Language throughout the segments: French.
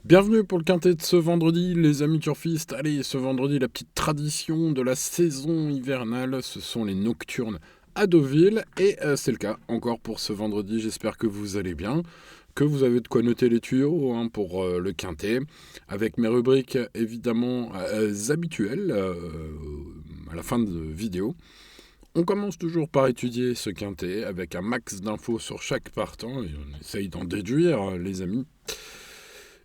Bienvenue pour le quintet de ce vendredi, les amis turfistes. Allez, ce vendredi, la petite tradition de la saison hivernale, ce sont les nocturnes à Deauville. Et c'est le cas encore pour ce vendredi. J'espère que vous allez bien, que vous avez de quoi noter les tuyaux pour le quintet, avec mes rubriques évidemment habituelles à la fin de vidéo. On commence toujours par étudier ce quintet avec un max d'infos sur chaque partant et on essaye d'en déduire, les amis.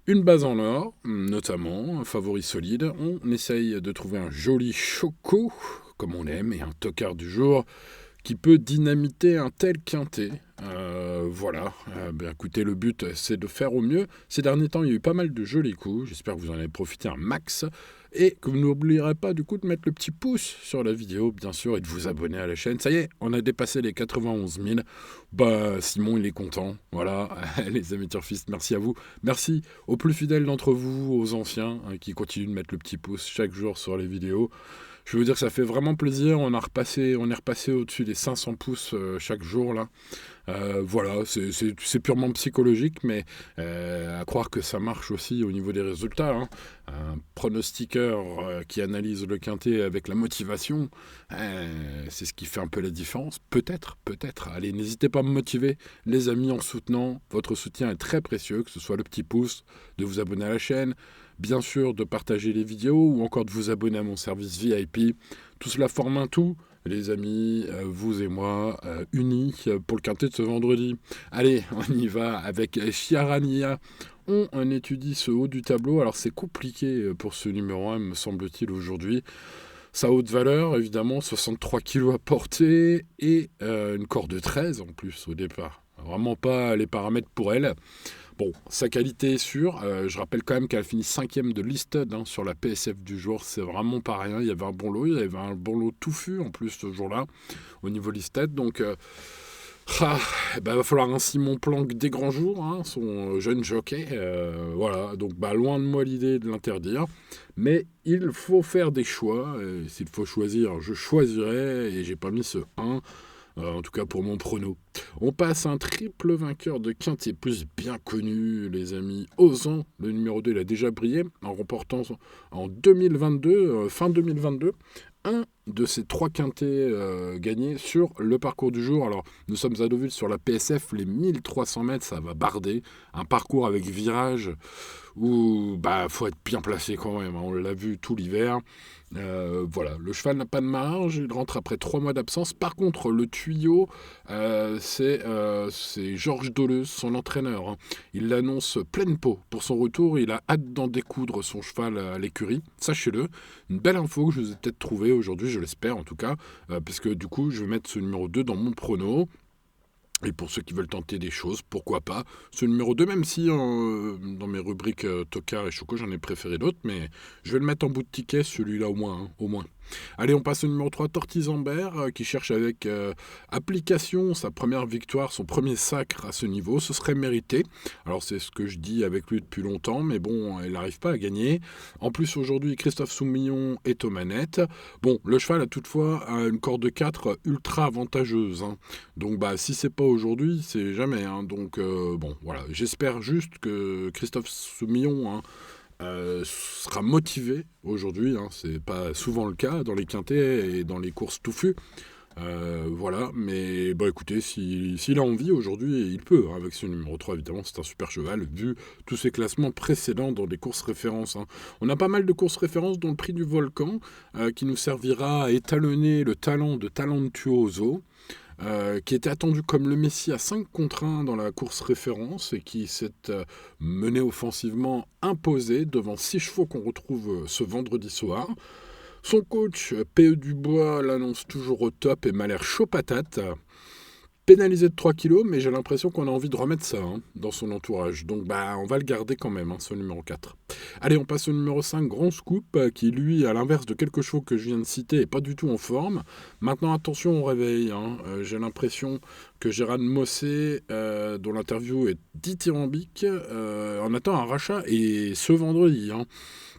Une base en or, notamment, un favori solide. On essaye de trouver un joli choco, comme on aime, et un tocard du jour qui peut dynamiter un tel quintet. Voilà. Écoutez, le but, c'est de faire au mieux. Ces derniers temps, il y a eu pas mal de jolis coups. J'espère que vous en avez profité un max. Et que vous n'oublierez pas, du coup, de mettre le petit pouce sur la vidéo, bien sûr, et de vous abonner à la chaîne. Ça y est, on a dépassé les 91 000. Simon, il est content. Voilà. Les amis turfistes, merci à vous. Merci aux plus fidèles d'entre vous, aux anciens, qui continuent de mettre le petit pouce chaque jour sur les vidéos. Je veux vous dire que ça fait vraiment plaisir. On est repassé au-dessus des 500 pouces chaque jour là. Voilà, c'est purement psychologique, mais à croire que ça marche aussi au niveau des résultats. Un pronostiqueur qui analyse le quintet avec la motivation, c'est ce qui fait un peu la différence. Peut-être, peut-être. Allez, n'hésitez pas à me motiver, les amis, en soutenant. Votre soutien est très précieux, que ce soit le petit pouce, de vous abonner à la chaîne, bien sûr de partager les vidéos ou encore de vous abonner à mon service VIP. Tout cela forme un tout, les amis, vous et moi, unis pour le quintet de ce vendredi. Allez, on y va avec Chiarania. On étudie ce haut du tableau. Alors c'est compliqué pour ce numéro 1, me semble-t-il, aujourd'hui. Sa haute valeur, évidemment, 63 kilos à porter et une corde de 13 en plus au départ. Vraiment pas les paramètres pour elle. Bon, sa qualité est sûre. Je rappelle quand même qu'elle a fini 5e de listed sur la PSF du jour. C'est vraiment pas rien. Il y avait un bon lot. Il y avait un bon lot touffu en plus ce jour-là au niveau listed. Donc, va falloir un Simon Planck des grands jours, son jeune jockey. Voilà. Donc, loin de moi l'idée de l'interdire. Mais il faut faire des choix. S'il faut choisir, je choisirai. Et j'ai pas mis ce 1. En tout cas pour mon prono. On passe à un triple vainqueur de Quintet Plus bien connu, les amis. Ozan, le numéro 2, il a déjà brillé en remportant en 2022, fin 2022, un de ces 3 quintets gagnés sur le parcours du jour. Alors, nous sommes à Deauville sur la PSF, les 1300 mètres, ça va barder. Un parcours avec virage où faut être bien placé quand même. On l'a vu tout l'hiver. Voilà, le cheval n'a pas de marge, il rentre après 3 mois d'absence. Par contre, le tuyau, c'est Georges Dolleuse, son entraîneur. Il l'annonce pleine peau pour son retour. Il a hâte d'en découdre son cheval à l'écurie. Sachez-le, une belle info que je vous ai peut-être trouvée aujourd'hui, je l'espère en tout cas, parce que du coup, je vais mettre ce numéro 2 dans mon prono. Et pour ceux qui veulent tenter des choses, pourquoi pas. Ce numéro 2, même si dans mes rubriques Tocard et Choco, j'en ai préféré d'autres, mais je vais le mettre en bout de ticket, celui-là au moins. Au moins. Allez, on passe au numéro 3, Tortisambert, qui cherche avec application sa première victoire, son premier sacre à ce niveau. Ce serait mérité. Alors, c'est ce que je dis avec lui depuis longtemps, mais bon, il n'arrive pas à gagner. En plus, aujourd'hui, Christophe Soumillon est aux manettes. Bon, le cheval a toutefois une corde de 4 ultra avantageuse. Donc, si c'est pas aujourd'hui, c'est jamais. Donc, voilà. J'espère juste que Christophe Soumillon sera motivé aujourd'hui. C'est pas souvent le cas dans les quintets et dans les courses touffues. Voilà, mais écoutez, s'il a envie aujourd'hui, il peut, avec ce numéro 3, évidemment, c'est un super cheval, vu tous ses classements précédents dans des courses références. On a pas mal de courses références, dont le prix du Volcan, qui nous servira à étalonner le talent de Talentuoso, qui était attendu comme le Messie à 5 contre 1 dans la course référence et qui s'est mené offensivement imposé devant 6 chevaux qu'on retrouve ce vendredi soir. Son coach, P.E. Dubois, l'annonce toujours au top et m'a l'air chaud patate. Pénalisé de 3 kilos, mais j'ai l'impression qu'on a envie de remettre ça dans son entourage. Donc on va le garder quand même, ce numéro 4. Allez, on passe au numéro 5, Grand Scoop, qui lui, à l'inverse de quelques chevaux que je viens de citer, est pas du tout en forme. Maintenant, attention au réveil. J'ai l'impression que Gérard Mossé, dont l'interview est dithyrambique, en attend un rachat, et ce vendredi.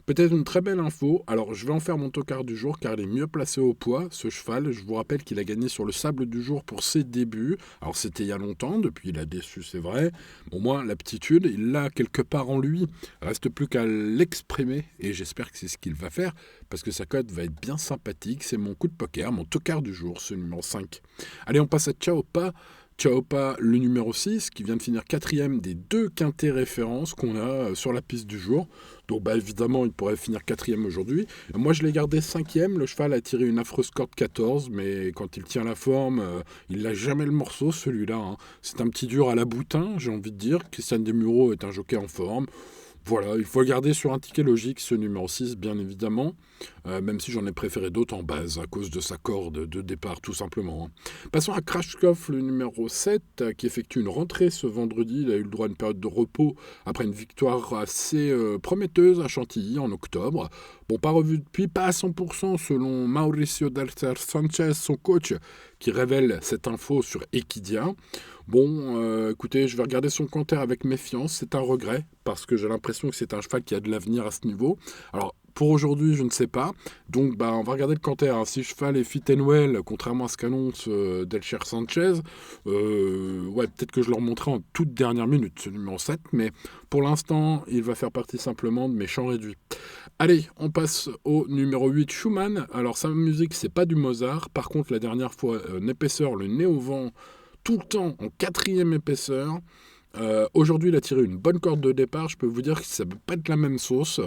Peut-être une très belle info. Alors, je vais en faire mon tocard du jour car il est mieux placé au poids, ce cheval. Je vous rappelle qu'il a gagné sur le sable du jour pour ses débuts. Alors, c'était il y a longtemps, depuis il a déçu, c'est vrai. Au moins, l'aptitude, il l'a quelque part en lui. Reste plus qu'à l'exprimer et j'espère que c'est ce qu'il va faire parce que sa cote va être bien sympathique. C'est mon coup de poker, mon tocard du jour, ce numéro 5. Allez, on passe à Chaopa. Chaopa, le numéro 6, qui vient de finir quatrième des 2 quintés références qu'on a sur la piste du jour. Donc évidemment, il pourrait finir quatrième aujourd'hui. Moi, je l'ai gardé cinquième. Le cheval a tiré une affreuse corde 14, mais quand il tient la forme, il n'a jamais le morceau, celui-là. Hein. C'est un petit dur à la boutin, j'ai envie de dire. Christian Desmureaux est un jockey en forme. Voilà, il faut le garder sur un ticket logique, ce numéro 6, bien évidemment, même si j'en ai préféré d'autres en base, à cause de sa corde de départ, tout simplement. Hein. Passons à Krashkov, le numéro 7, qui effectue une rentrée ce vendredi. Il a eu le droit à une période de repos après une victoire assez prometteuse à Chantilly en octobre. Bon, pas revu depuis, pas à 100% selon Mauricio Dalcer Sanchez, son coach, qui révèle cette info sur Equidia. Bon, écoutez, je vais regarder son compteur avec méfiance. C'est un regret, parce que j'ai l'impression que c'est un cheval qui a de l'avenir à ce niveau. Alors, pour aujourd'hui, je ne sais pas. Donc, on va regarder le compteur. Hein. Si le cheval est fit and well, contrairement à ce qu'annonce Delcher Sanchez, ouais, peut-être que je le remonterai en toute dernière minute, ce numéro 7. Mais pour l'instant, il va faire partie simplement de mes champs réduits. Allez, on passe au numéro 8, Schumann. Alors, sa musique, c'est pas du Mozart. Par contre, la dernière fois, en épaisseur, le nez au vent, tout le temps en quatrième épaisseur. Aujourd'hui, il a tiré une bonne corde de départ. Je peux vous dire que ça ne peut pas être la même sauce.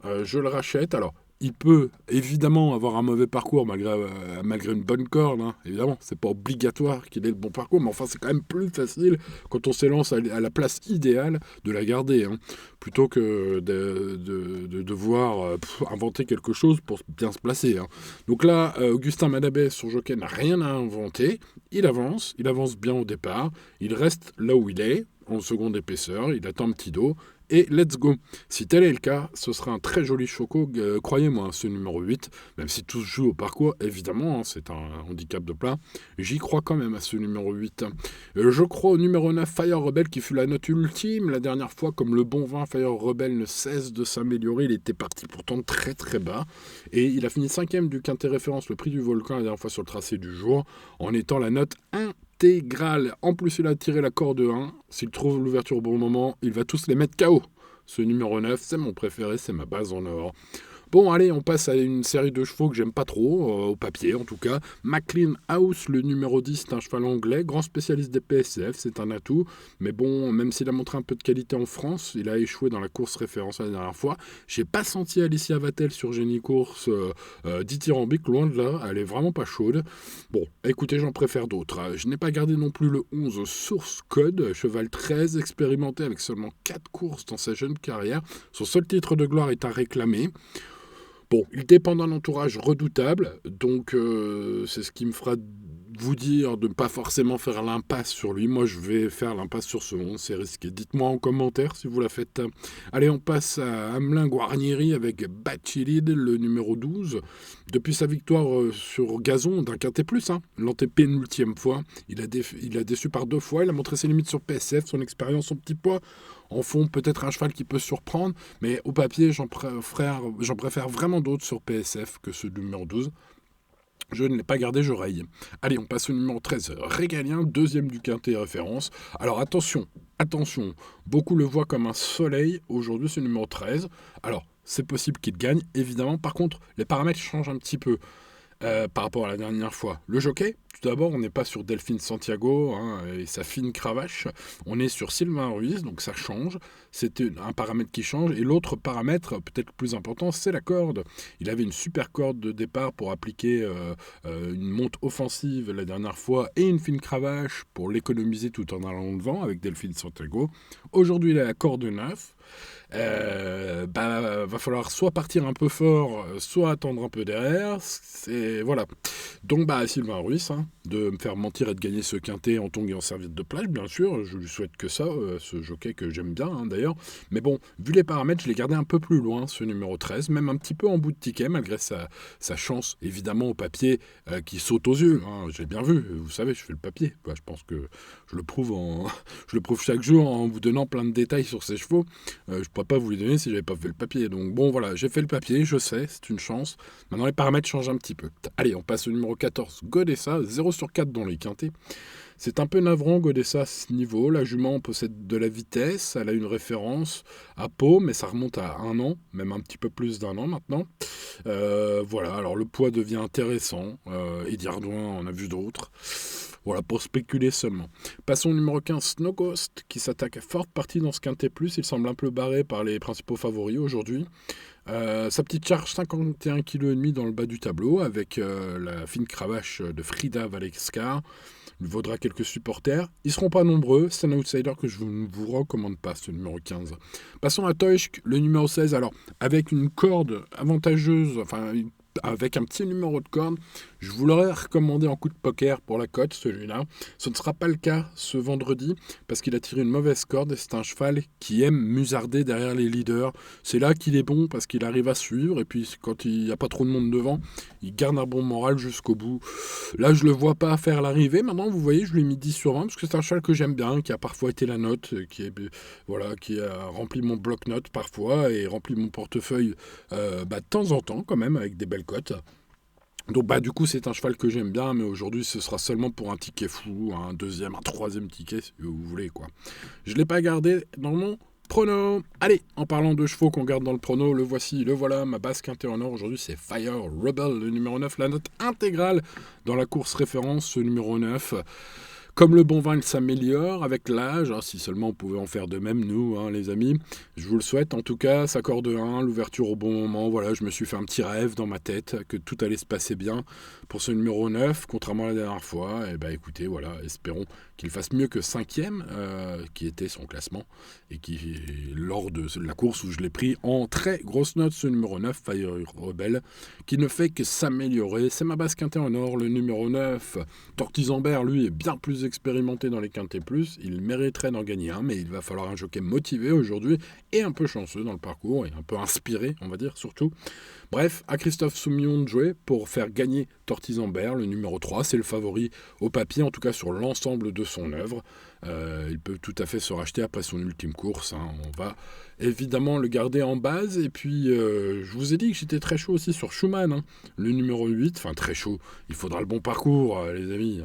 Je le rachète. Alors, il peut évidemment avoir un mauvais parcours malgré une bonne corde. Hein. Évidemment, c'est pas obligatoire qu'il ait le bon parcours, mais enfin, c'est quand même plus facile quand on s'élance à la place idéale de la garder, hein, plutôt que de devoir inventer quelque chose pour bien se placer. Hein. Donc là, Augustin Madabé, son jockey, n'a rien à inventer. Il avance bien au départ. Il reste là où il est, en seconde épaisseur. Il attend un petit dos. Et let's go. Si tel est le cas, ce sera un très joli choco, croyez-moi, ce numéro 8, même si tout se joue au parcours, évidemment, hein, c'est un handicap de plat, j'y crois quand même à ce numéro 8. Je crois au numéro 9, Fire Rebel, qui fut la note ultime la dernière fois, comme le bon vin, Fire Rebel ne cesse de s'améliorer, il était parti pourtant très très bas, et il a fini 5e du quintet référence, le prix du volcan, la dernière fois sur le tracé du jour, en étant la note 1. Intégrale. En plus, il a tiré la corde 1. S'il trouve l'ouverture au bon moment, il va tous les mettre KO. Ce numéro 9, c'est mon préféré, c'est ma base en or. Bon, allez, on passe à une série de chevaux que j'aime pas trop, au papier en tout cas. McLean House, le numéro 10, c'est un cheval anglais, grand spécialiste des PSF, c'est un atout. Mais bon, même s'il a montré un peu de qualité en France, il a échoué dans la course référence la dernière fois. J'ai pas senti Alicia Vatel sur Génie Course dithyrambique, loin de là, elle est vraiment pas chaude. Bon, écoutez, j'en préfère d'autres. Je n'ai pas gardé non plus le 11 Source Code, cheval très expérimenté avec seulement 4 courses dans sa jeune carrière. Son seul titre de gloire est à réclamer. Bon, il dépend d'un entourage redoutable, donc c'est ce qui me fera vous dire de ne pas forcément faire l'impasse sur lui. Moi, je vais faire l'impasse sur ce 11, c'est risqué. Dites-moi en commentaire si vous la faites. Allez, on passe à Hamelin Guarnieri avec Bachilid, le numéro 12. Depuis sa victoire sur gazon d'un quintet plus, hein, l'antépénultième fois, il a déçu par 2 fois. Il a montré ses limites sur PSF, son expérience, son petit poids. En fond, peut-être un cheval qui peut surprendre, mais au papier, j'en préfère vraiment d'autres sur PSF que ce numéro 12. Je ne l'ai pas gardé, je raye. Allez, on passe au numéro 13, Régalien, deuxième du quintet référence. Alors attention, beaucoup le voient comme un soleil. Aujourd'hui, c'est le numéro 13. Alors, c'est possible qu'il gagne, évidemment. Par contre, les paramètres changent un petit peu. Par rapport à la dernière fois. Le jockey, tout d'abord, on n'est pas sur Delphine Santiago et sa fine cravache. On est sur Sylvain Ruiz, donc ça change. C'est un paramètre qui change. Et l'autre paramètre, peut-être plus important, c'est la corde. Il avait une super corde de départ pour appliquer une monte offensive la dernière fois et une fine cravache pour l'économiser tout en allant devant avec Delphine Santiago. Aujourd'hui, il a la corde 9. Va falloir soit partir un peu fort, soit attendre un peu derrière. Voilà. Donc Sylvain Ruiz, hein, de me faire mentir et de gagner ce quintet en tongs et en serviette de plage, bien sûr. Je lui souhaite que ça, ce jockey que j'aime bien, hein, d'ailleurs. Mais bon, vu les paramètres, je l'ai gardé un peu plus loin, ce numéro 13, même un petit peu en bout de ticket, malgré sa chance, évidemment, au papier qui saute aux yeux. Hein. J'ai bien vu, vous savez, je fais le papier. Bah, je pense que je le prouve je le prouve chaque jour en vous donnant plein de détails sur ces chevaux. Je ne pourrais pas vous les donner si j'avais pas fait le papier. Donc bon, voilà, j'ai fait le papier, je sais, c'est une chance. Maintenant, les paramètres changent un petit peu. Allez, on passe au numéro 14, Godessa, 0 sur 4 dans les quintés. C'est un peu navrant, Godessa, à ce niveau. La jument possède de la vitesse, elle a une référence à Pau, mais ça remonte à 1 an, même un petit peu plus d'1 an maintenant. Voilà, alors le poids devient intéressant. Eddie Ardouin en a vu d'autres. Voilà, pour spéculer seulement. Passons au numéro 15, Snow Ghost, qui s'attaque à forte partie dans ce quintet plus. Il semble un peu barré par les principaux favoris aujourd'hui. Sa petite charge, 51,5 kg dans le bas du tableau, avec la fine cravache de Frida Valescar. Il vaudra quelques supporters. Ils ne seront pas nombreux. C'est un outsider que je ne vous recommande pas, ce numéro 15. Passons à Toishk, le numéro 16. Alors, avec une corde avantageuse, enfin, avec un petit numéro de corde, je vous l'aurais recommandé en coup de poker pour la cote, celui-là. Ce ne sera pas le cas ce vendredi, parce qu'il a tiré une mauvaise corde, et c'est un cheval qui aime musarder derrière les leaders. C'est là qu'il est bon, parce qu'il arrive à suivre, et puis quand il n'y a pas trop de monde devant, il garde un bon moral jusqu'au bout. Là, je le vois pas faire l'arrivée. Maintenant, vous voyez, je lui ai mis 10 sur 20, parce que c'est un cheval que j'aime bien, qui a parfois été la note, qui a rempli mon bloc-notes parfois, et rempli mon portefeuille de temps en temps, quand même, avec des belles cotes. Donc du coup c'est un cheval que j'aime bien, mais aujourd'hui ce sera seulement pour un ticket fou, un deuxième, un troisième ticket si vous voulez quoi. Je ne l'ai pas gardé dans mon prono. Allez, en parlant de chevaux qu'on garde dans le prono, le voici, le voilà, ma base quintée en or aujourd'hui c'est Fire Rebel, le numéro 9, la note intégrale dans la course référence, ce numéro 9. Comme le bon vin, il s'améliore avec l'âge. Si seulement on pouvait en faire de même, nous, les amis. Je vous le souhaite. En tout cas, ça corde 1, l'ouverture au bon moment. Voilà, je me suis fait un petit rêve dans ma tête que tout allait se passer bien pour ce numéro 9, contrairement à la dernière fois. Et écoutez, voilà, espérons qu'il fasse mieux que 5e, qui était son classement, et qui, lors de la course où je l'ai pris en très grosse note, ce numéro 9, Fire Rebel, qui ne fait que s'améliorer. C'est ma base quintée en or, le numéro 9. Tortizambert, lui, est bien plus expérimenté dans les quintés plus. Il mériterait d'en gagner un, mais il va falloir un jockey motivé aujourd'hui et un peu chanceux dans le parcours, et un peu inspiré, on va dire, surtout. Bref, à Christophe Soumillon de jouer pour faire gagner Tortizambert, le numéro 3. C'est le favori au papier, en tout cas sur l'ensemble de son œuvre. Il peut tout à fait se racheter après son ultime course. On va évidemment le garder en base. Et puis, je vous ai dit que j'étais très chaud aussi sur Schumann, le numéro 8. Enfin, très chaud. Il faudra le bon parcours, les amis.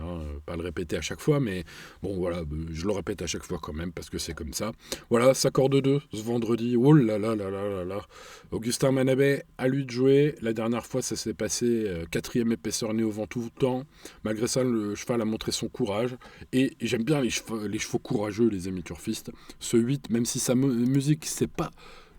Pas le répéter à chaque fois, mais bon, voilà, je le répète à chaque fois quand même, parce que c'est comme ça. Voilà, ça corde 2 ce vendredi. Oh là là là là là là. Augustin Manabet, à lui de jouer. La dernière fois, ça s'est passé 4e épaisseur nez au vent tout le temps. Malgré ça, le cheval a montré son courage. Et j'aime bien les chevaux courageux, les amis turfistes. Ce 8, même si sa musique, c'est pas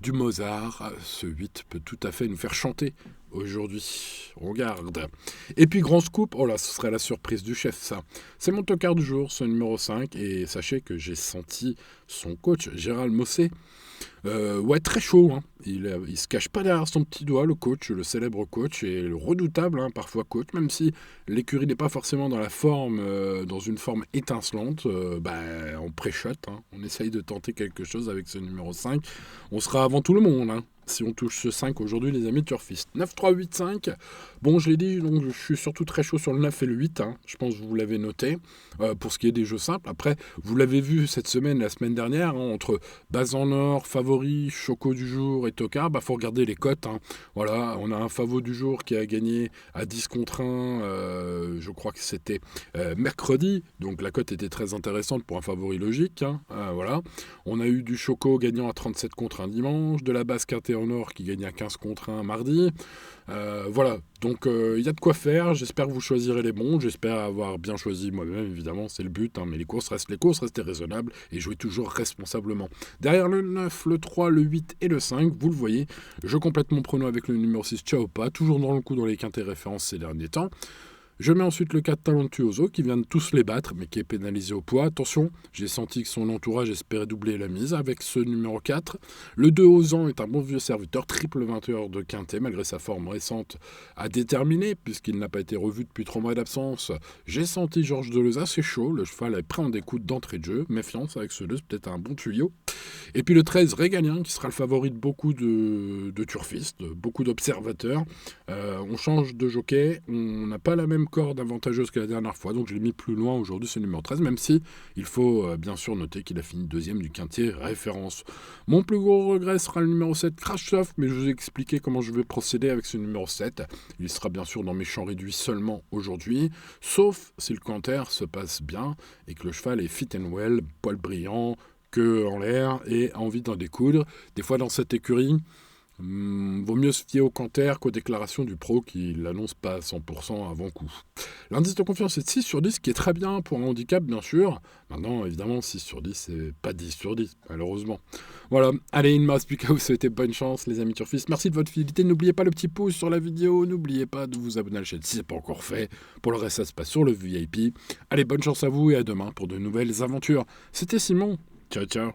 du Mozart, ce 8 peut tout à fait nous faire chanter aujourd'hui. On regarde. Et puis, grand scoop, oh là, ce serait la surprise du chef, ça. C'est mon tocard du jour, ce numéro 5. Et sachez que j'ai senti son coach, Gérald Mossé, très chaud. Il se cache pas derrière son petit doigt, le coach, le célèbre coach, et le redoutable, parfois coach, même si l'écurie n'est pas forcément dans la forme, dans une forme étincelante, on préchote, on essaye de tenter quelque chose avec ce numéro 5. On sera avant tout le monde, si on touche ce 5 aujourd'hui, les amis turfistes. 9, 3, 8, 5. Bon, je l'ai dit, donc je suis surtout très chaud sur le 9 et le 8. Je pense que vous l'avez noté. Pour ce qui est des jeux simples. Après, vous l'avez vu cette semaine, la semaine dernière, entre base en or, favori, choco du jour et tocard, faut regarder les cotes. Voilà, on a un favori du jour qui a gagné à 10 contre 1. Je crois que c'était mercredi. Donc la cote était très intéressante pour un favori logique. Voilà. On a eu du choco gagnant à 37 contre 1 dimanche, de la base quintée en or qui gagne à 15 contre 1 mardi. Voilà, donc il y a de quoi faire. J'espère que vous choisirez les bons. J'espère avoir bien choisi moi-même, évidemment, c'est le but. Mais les courses, restez raisonnables et jouez toujours responsablement. Derrière le 9, le 3, le 8 et le 5, vous le voyez, je complète mon prono avec le numéro 6, Ciao Pas, toujours dans le coup dans les quintés références ces derniers temps. Je mets ensuite le 4 Talentuoso qui vient de tous les battre mais qui est pénalisé au poids. Attention, j'ai senti que son entourage espérait doubler la mise avec ce numéro 4. Le 2 Ozan est un bon vieux serviteur, triple vainqueur de quintet malgré sa forme récente à déterminer puisqu'il n'a pas été revu depuis 3 mois d'absence. J'ai senti Georges Deleuze assez chaud, le cheval est prêt en découte d'entrée de jeu. Méfiance avec ce 2, c'est peut-être un bon tuyau. Et puis le 13 Régalien qui sera le favori de beaucoup de turfistes, beaucoup d'observateurs. On change de jockey, on n'a pas la même corde avantageuse que la dernière fois, donc je l'ai mis plus loin aujourd'hui, c'est le numéro 13, même si il faut bien sûr noter qu'il a fini deuxième du quintet référence. Mon plus gros regret sera le numéro 7, Crash Soft, mais je vous ai expliqué comment je vais procéder avec ce numéro 7. Il sera bien sûr dans mes champs réduits seulement aujourd'hui, sauf si le canter se passe bien et que le cheval est fit and well, poil brillant, queue en l'air et a envie d'en découdre. Des fois dans cette écurie, vaut mieux se fier au canter qu'aux déclarations du pro qui l'annonce pas à 100% avant coup. L'indice de confiance est de 6 sur 10, qui est très bien pour un handicap, bien sûr. Maintenant, évidemment, 6 sur 10, c'est pas 10 sur 10, malheureusement. Voilà, allez, il ne me reste plus qu'à vous souhaiter bonne chance, les amis turfistes. Merci de votre fidélité. N'oubliez pas le petit pouce sur la vidéo. N'oubliez pas de vous abonner à la chaîne si ce n'est pas encore fait. Pour le reste, ça se passe sur le VIP. Allez, bonne chance à vous et à demain pour de nouvelles aventures. C'était Simon. Ciao, ciao.